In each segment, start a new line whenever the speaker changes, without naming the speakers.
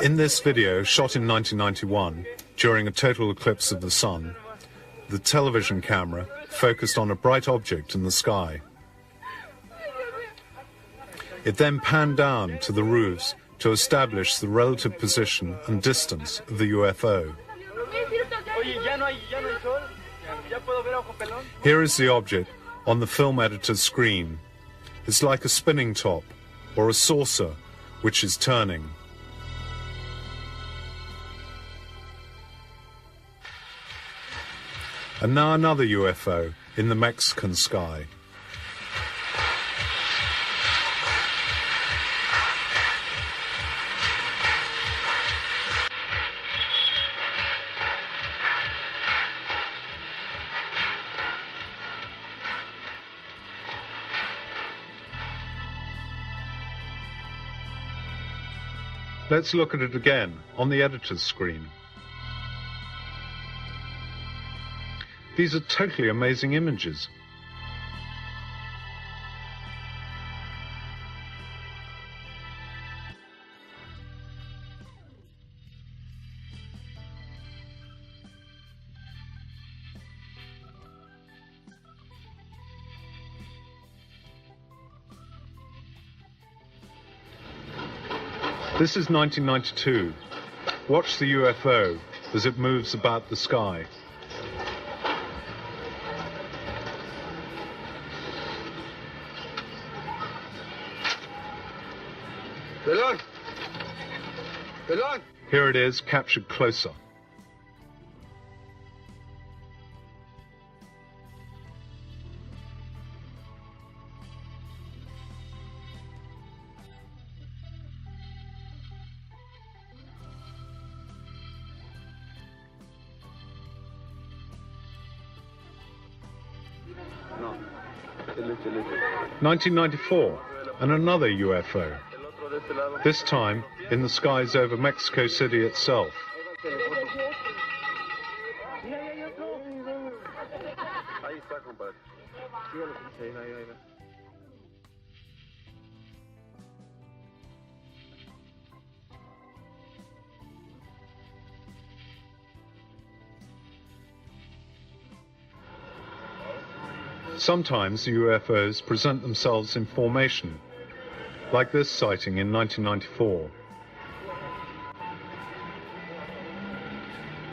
In this video, shot in 1991, during a total eclipse of the sun, the television camera focused on a bright object in the sky. It then panned down to the roofs to establish the relative position and distance of the UFO. Here is the object on the film editor's screen. It's like a spinning top or a saucer which is turning. And now another UFO in the Mexican sky. Let's look at it again on the editor's screen. These are totally amazing images. This is 1992. Watch the UFO as it moves about the sky. Here it is, captured closer.
No.
1994, and another UFO. This time in the skies over Mexico City itself. Sometimes the UFOs present themselves in formation, like this sighting in 1994.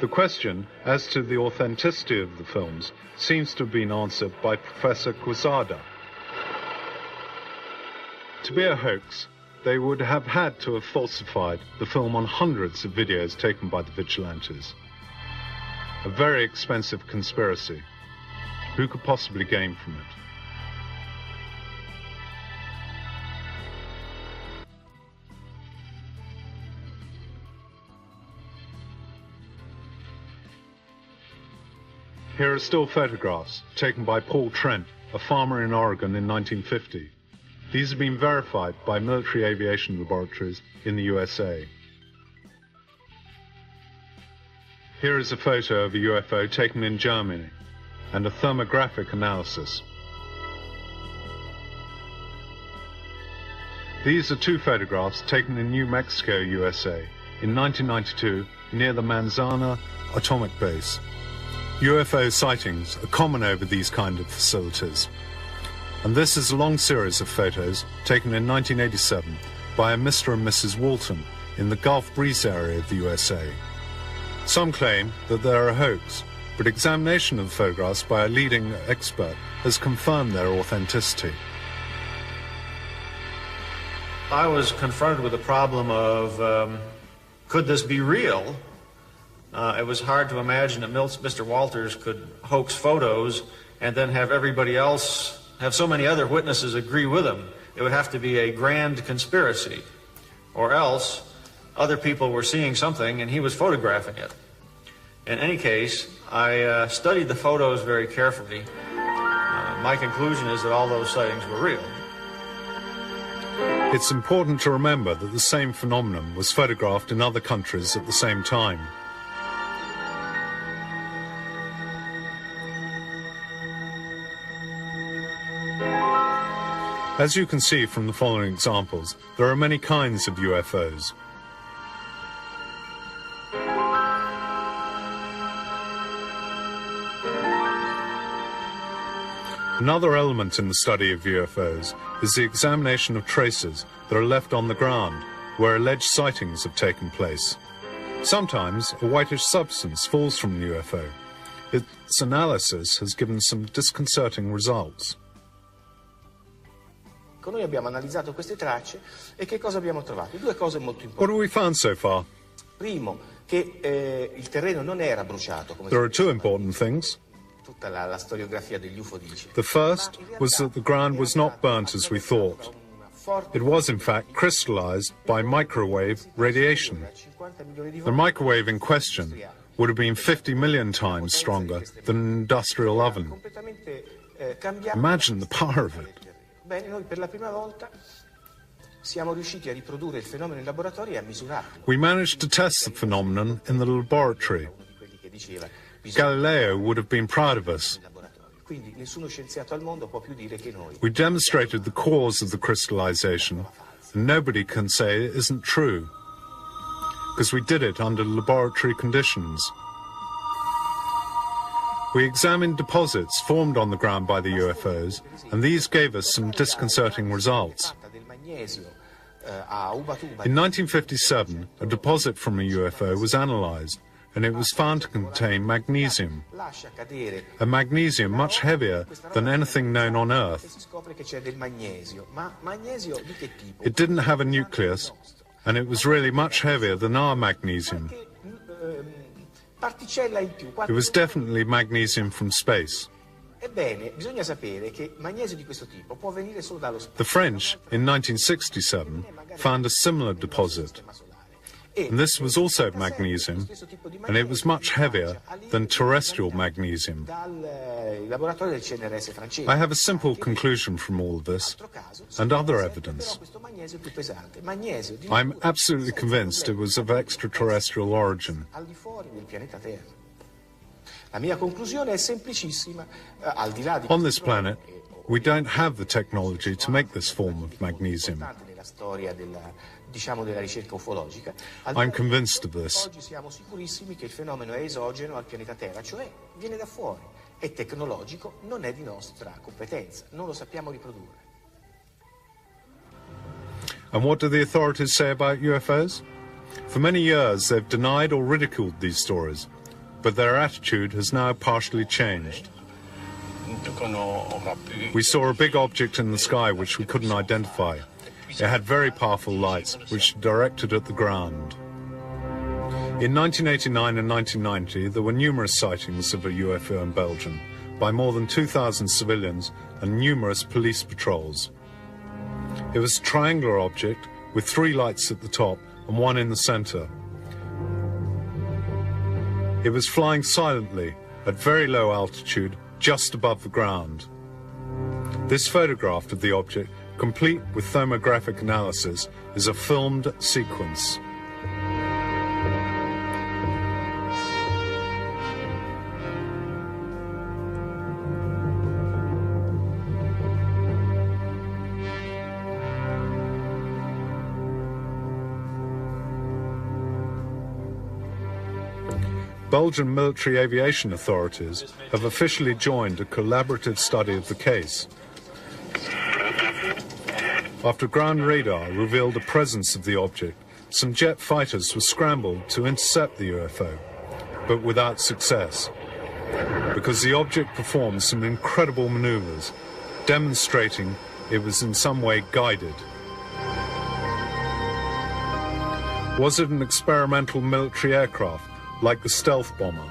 The question as to the authenticity of the films seems to have been answered by Professor Quezada. To be a hoax, they would have had to have falsified the film on hundreds of videos taken by the vigilantes. A very expensive conspiracy. Who could possibly gain from it? Here are still photographs taken by Paul Trent, a farmer in Oregon in 1950. These have been verified by military aviation laboratories in the U.S.A. Here is a photo of a UFO taken in Germany and a thermographic analysis. These are two photographs taken in New Mexico, USA, in 1992 near the Manzana atomic base. UFO sightings are common over these kind of facilities. And this is a long series of photos taken in 1987 by a Mr. and Mrs. Walton in the Gulf Breeze area of the USA. Some claim that they're a hoax, but examination of the photographs by a leading expert has confirmed their authenticity.
I was confronted with the problem of, could this be real? It was hard to imagine that Mr. Walters could hoax photos and then have everybody else, have so many other witnesses agree with him. It would have to be a grand conspiracy. Or else, other people were seeing something and he was photographing it. In any case, I studied the photos very carefully. My conclusion is that all those sightings were real.
It's important to remember that the same phenomenon was photographed in other countries at the same time. As you can see from the following examples, there are many kinds of UFOs. Another element in the study of UFOs is the examination of traces that are left on the ground where alleged sightings have taken place. Sometimes a whitish substance falls from the UFO. Its analysis has given some disconcerting results.
Noi abbiamo analizzato queste tracce e che cosa abbiamo trovato? Due cose molto importanti.
What have we found so far?
Primo, che il terreno non era bruciato come
There are two important things.
tutta la storiografia degli UFO dice.
The first was that the ground was not burnt as we thought. It was, in fact, crystallized by microwave radiation. The microwave in question would have been 50 million times stronger than an industrial oven. Imagine the power of it.
Bene, noi per la prima volta siamo riusciti a riprodurre il fenomeno in laboratorio e a misurarlo.
We managed to test the phenomenon in the laboratory. Galileo would have been proud of us.
Quindi nessuno scienziato al mondo può più dire che noi.
We demonstrated the cause of the crystallization, and nobody can say it isn't true, because we did it under laboratory conditions. We examined deposits formed on the ground by the UFOs, and these gave us some disconcerting results. In 1957, a deposit from a UFO was analyzed, and it was found to contain magnesium, a magnesium much heavier than anything known on Earth. It didn't have a nucleus, and it was really much heavier than our magnesium. It was definitely magnesium from space. The French, in 1967, found a similar deposit. And this was also magnesium, and it was much heavier than terrestrial magnesium. I have a simple conclusion from all of this, and other evidence. I'm absolutely convinced it was of extraterrestrial origin. On this planet, we don't have the technology to make this form of magnesium. I'm convinced of this.
Oggi siamo sicurissimi che il fenomeno è esogeno al pianeta Terra, cioè viene da fuori, è tecnologico, non è di nostra competenza, non lo sappiamo riprodurre.
And what do the authorities say about UFOs? For many years, they've denied or ridiculed these stories, but their attitude has now partially changed. We saw a big object in the sky which we couldn't identify. It had very powerful lights which directed at the ground. In 1989 and 1990, there were numerous sightings of a UFO in Belgium by more than 2,000 civilians and numerous police patrols. It was a triangular object with 3 lights at the top and 1 in the center. It was flying silently at very low altitude just above the ground. This photograph of the object, complete with thermographic analysis, is a filmed sequence. Belgian military aviation authorities have officially joined a collaborative study of the case. After ground radar revealed the presence of the object, some jet fighters were scrambled to intercept the UFO, but without success, because the object performed some incredible maneuvers, demonstrating it was in some way guided. Was it an experimental military aircraft, like the stealth bomber?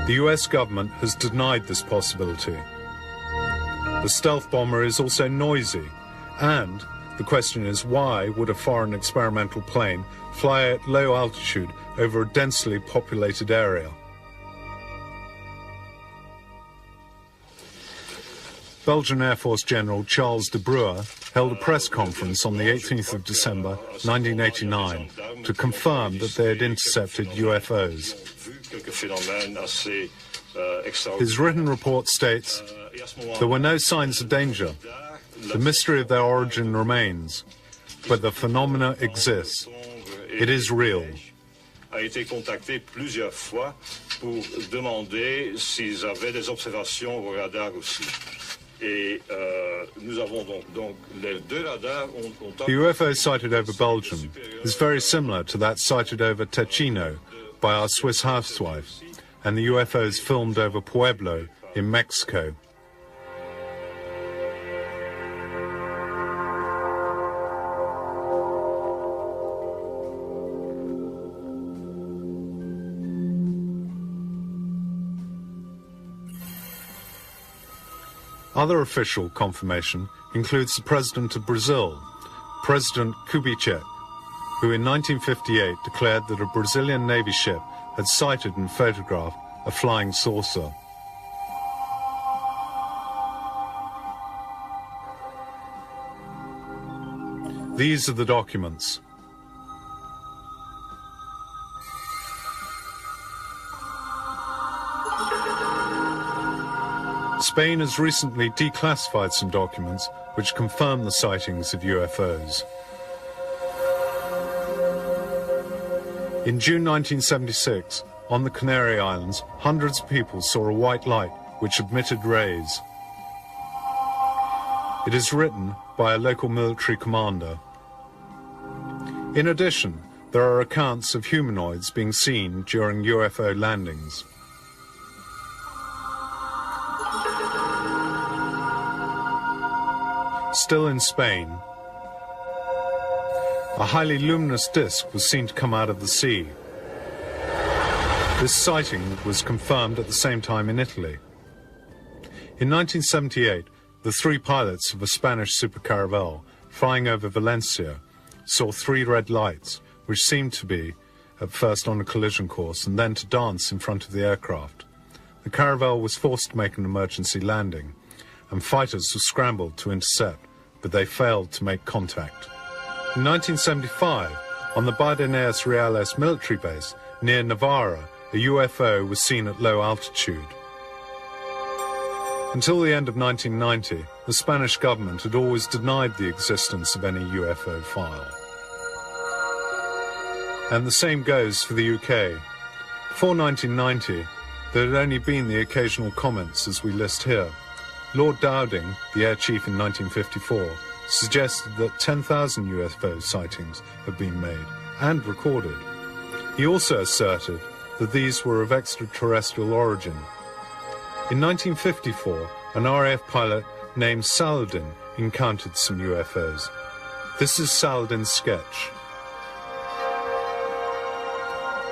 The US government has denied this possibility. The stealth bomber is also noisy, and the question is, why would a foreign experimental plane fly at low altitude over a densely populated area? Belgian Air Force General Charles de Bruer held a press conference on the 18th of December 1989 to confirm that they had intercepted UFOs. His written report states, "There were no signs of danger. The mystery of their origin remains, but the phenomena exists. It is real.
A été contacté plusieurs fois pour demander s'ils avaient des observations au radar aussi. Et nous avons donc les deux radars ont...
The UFO sighted over Belgium is very similar to that sighted over Ticino by our Swiss housewife, and the UFOs filmed over Pueblo in Mexico. Other official confirmation includes the President of Brazil, President Kubitschek, who in 1958 declared that a Brazilian Navy ship had sighted and photographed a flying saucer. These are the documents. Spain has recently declassified some documents which confirm the sightings of UFOs. In June 1976, on the Canary Islands, hundreds of people saw a white light which emitted rays. It is written by a local military commander. In addition, there are accounts of humanoids being seen during UFO landings. Still in Spain, a highly luminous disk was seen to come out of the sea. This sighting was confirmed at the same time in Italy. In 1978, the three pilots of a Spanish supercaravel flying over Valencia saw three red lights, which seemed to be at first on a collision course and then to dance in front of the aircraft. The caravel was forced to make an emergency landing, and fighters were scrambled to intercept, but they failed to make contact. In 1975, on the Bardenas Reales military base near Navarra, a UFO was seen at low altitude. Until the end of 1990, the Spanish government had always denied the existence of any UFO file. And the same goes for the UK. Before 1990, there had only been the occasional comments as we list here. Lord Dowding, the Air Chief in 1954, suggested that 10,000 UFO sightings had been made and recorded. He also asserted that these were of extraterrestrial origin. In 1954, an RAF pilot named Saladin encountered some UFOs. This is Saladin's sketch.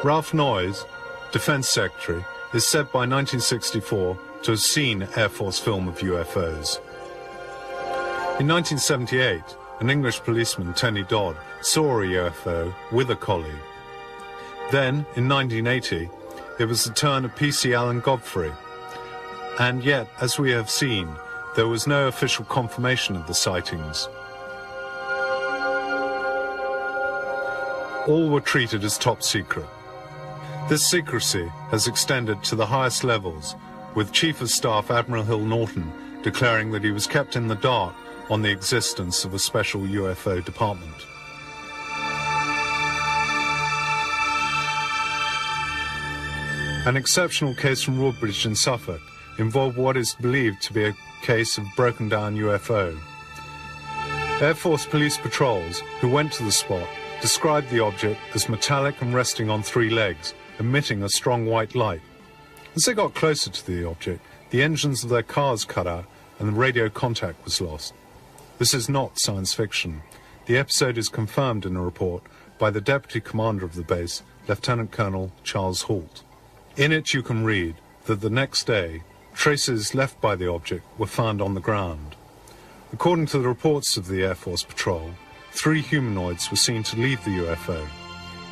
Ralph Noyes, Defense Secretary, is said by 1964 to have seen Air Force film of UFOs. In 1978, an English policeman, Tony Dodd, saw a UFO with a colleague. Then, in 1980, it was the turn of PC Alan Godfrey. And yet, as we have seen, there was no official confirmation of the sightings. All were treated as top secret. This secrecy has extended to the highest levels, with Chief of Staff Admiral Hill Norton declaring that he was kept in the dark on the existence of a special UFO department. An exceptional case from Woodbridge in Suffolk involved what is believed to be a case of broken down UFO. Air Force police patrols who went to the spot described the object as metallic and resting on three legs, emitting a strong white light. As they got closer to the object, the engines of their cars cut out and the radio contact was lost. This is not science fiction. The episode is confirmed in a report by the Deputy Commander of the base, Lieutenant Colonel Charles Hoult. In it you can read that the next day, traces left by the object were found on the ground. According to the reports of the Air Force Patrol, 3 humanoids were seen to leave the UFO.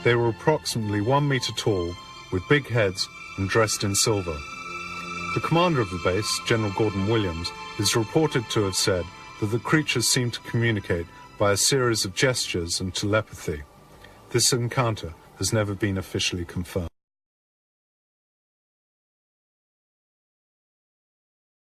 They were approximately 1 meter tall, with big heads and dressed in silver. The commander of the base, General Gordon Williams, is reported to have said that the creatures seemed to communicate by a series of gestures and telepathy. This encounter has never been officially confirmed.